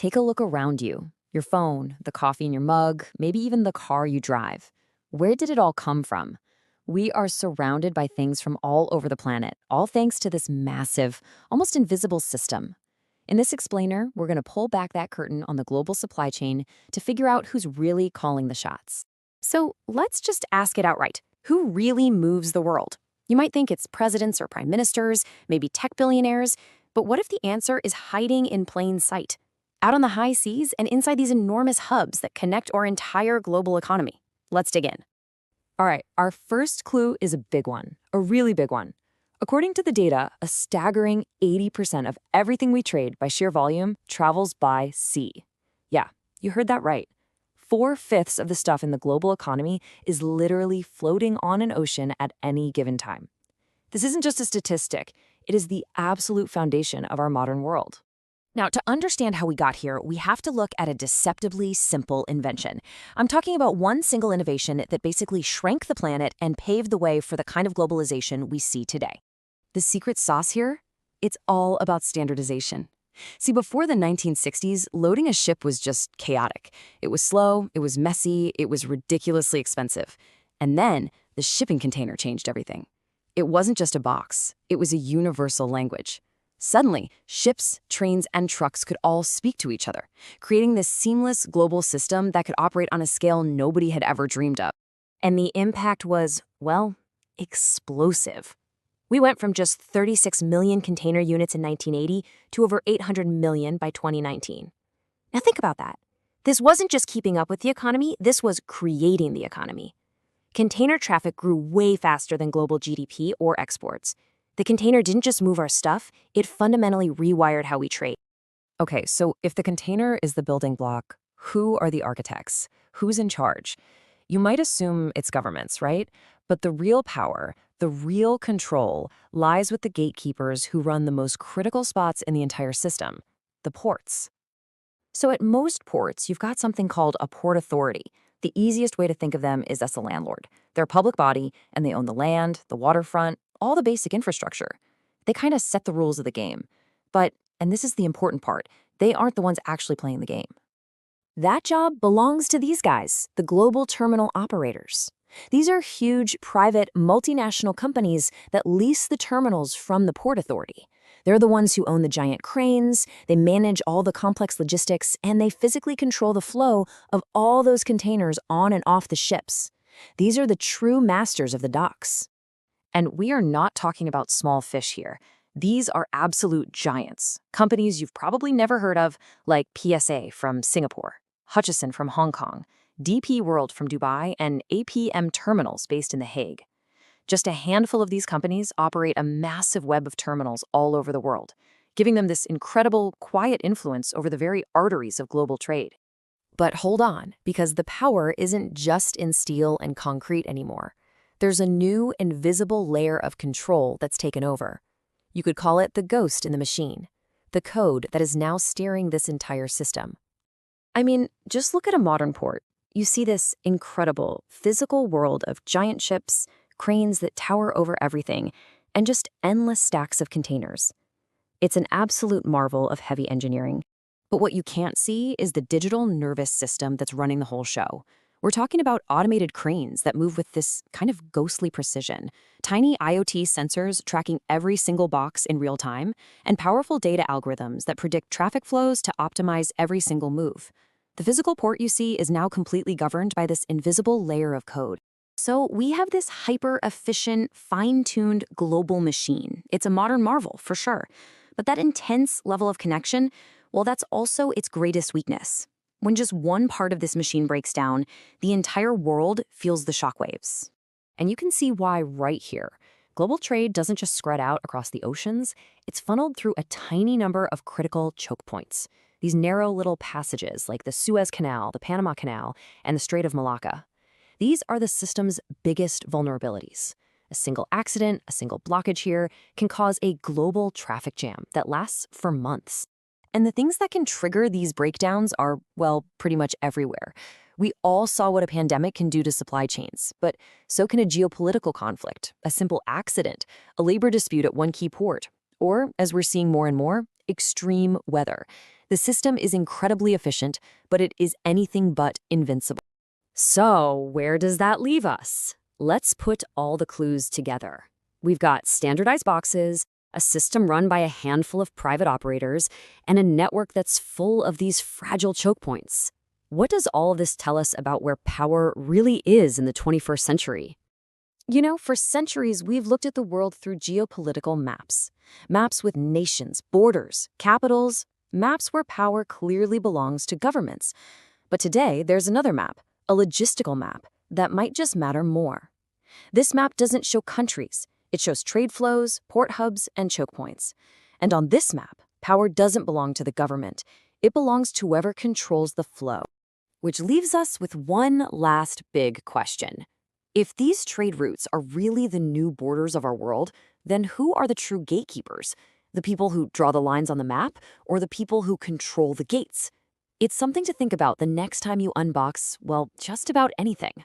Take a look around you. Your phone, the coffee in your mug, maybe even the car you drive. Where did it all come from? We are surrounded by things from all over the planet, all thanks to this massive, almost invisible system. In this explainer, we're going to pull back that curtain on the global supply chain to figure out who's really calling the shots. So let's just ask it outright. Who really moves the world? You might think it's presidents or prime ministers, maybe tech billionaires, but what if the answer is hiding in plain sight? Out on the high seas and inside these enormous hubs that connect our entire global economy. Let's dig in. All right, our first clue is a big one, a really big one. According to the data, a staggering 80% of everything we trade by sheer volume travels by sea. Yeah, you heard that right. 4/5 of the stuff in the global economy is literally floating on an ocean at any given time. This isn't just a statistic, it is the absolute foundation of our modern world. Now, to understand how we got here, we have to look at a deceptively simple invention. I'm talking about one single innovation that basically shrank the planet and paved the way for the kind of globalization we see today. The secret sauce here? It's all about standardization. See, before the 1960s, loading a ship was just chaotic. It was slow, it was messy, it was ridiculously expensive. And then the shipping container changed everything. It wasn't just a box, it was a universal language. Suddenly, ships, trains, and trucks could all speak to each other, creating this seamless global system that could operate on a scale nobody had ever dreamed of. And the impact was, well, explosive. We went from just 36 million container units in 1980 to over 800 million by 2019. Now think about that. This wasn't just keeping up with the economy, this was creating the economy. Container traffic grew way faster than global GDP or exports. The container didn't just move our stuff, it fundamentally rewired how we trade. Okay, so if the container is the building block, who are the architects? Who's in charge? You might assume it's governments, right? But the real power, the real control, lies with the gatekeepers who run the most critical spots in the entire system, the ports. So at most ports, you've got something called a port authority. The easiest way to think of them is as a landlord. They're a public body, and they own the land, the waterfront, all the basic infrastructure. They kind of set the rules of the game. But, and this is the important part, they aren't the ones actually playing the game. That job belongs to these guys, the global terminal operators. These are huge, private, multinational companies that lease the terminals from the Port Authority. They're the ones who own the giant cranes, they manage all the complex logistics, and they physically control the flow of all those containers on and off the ships. These are the true masters of the docks. And we are not talking about small fish here. These are absolute giants, companies you've probably never heard of, like PSA from Singapore, Hutchison from Hong Kong, DP World from Dubai, and APM Terminals based in The Hague. Just a handful of these companies operate a massive web of terminals all over the world, giving them this incredible, quiet influence over the very arteries of global trade. But hold on, because the power isn't just in steel and concrete anymore. There's a new, invisible layer of control that's taken over. You could call it the ghost in the machine, the code that is now steering this entire system. I mean, just look at a modern port. You see this incredible, physical world of giant ships, cranes that tower over everything, and just endless stacks of containers. It's an absolute marvel of heavy engineering. But what you can't see is the digital nervous system that's running the whole show. We're talking about automated cranes that move with this kind of ghostly precision, tiny IoT sensors tracking every single box in real time, and powerful data algorithms that predict traffic flows to optimize every single move. The physical port you see is now completely governed by this invisible layer of code. So we have this hyper-efficient, fine-tuned global machine. It's a modern marvel, for sure. But that intense level of connection, well, that's also its greatest weakness. When just one part of this machine breaks down, the entire world feels the shockwaves. And you can see why right here. Global trade doesn't just spread out across the oceans, it's funneled through a tiny number of critical choke points. These narrow little passages like the Suez Canal, the Panama Canal, and the Strait of Malacca. These are the system's biggest vulnerabilities. A single accident, a single blockage here, can cause a global traffic jam that lasts for months. And the things that can trigger these breakdowns are, well, pretty much everywhere. We all saw what a pandemic can do to supply chains, but so can a geopolitical conflict, a simple accident, a labor dispute at one key port, or, as we're seeing more and more, extreme weather. The system is incredibly efficient, but it is anything but invincible. So, where does that leave us? Let's put all the clues together. We've got standardized boxes, a system run by a handful of private operators, and a network that's full of these fragile choke points. What does all of this tell us about where power really is in the 21st century? For centuries, we've looked at the world through geopolitical maps. Maps with nations, borders, capitals, maps where power clearly belongs to governments. But today, there's another map, a logistical map, that might just matter more. This map doesn't show countries. It shows trade flows, port hubs, and choke points. And on this map, power doesn't belong to the government. It belongs to whoever controls the flow. Which leaves us with one last big question. If these trade routes are really the new borders of our world, then who are the true gatekeepers? The people who draw the lines on the map, or the people who control the gates? It's something to think about the next time you unbox, well, just about anything.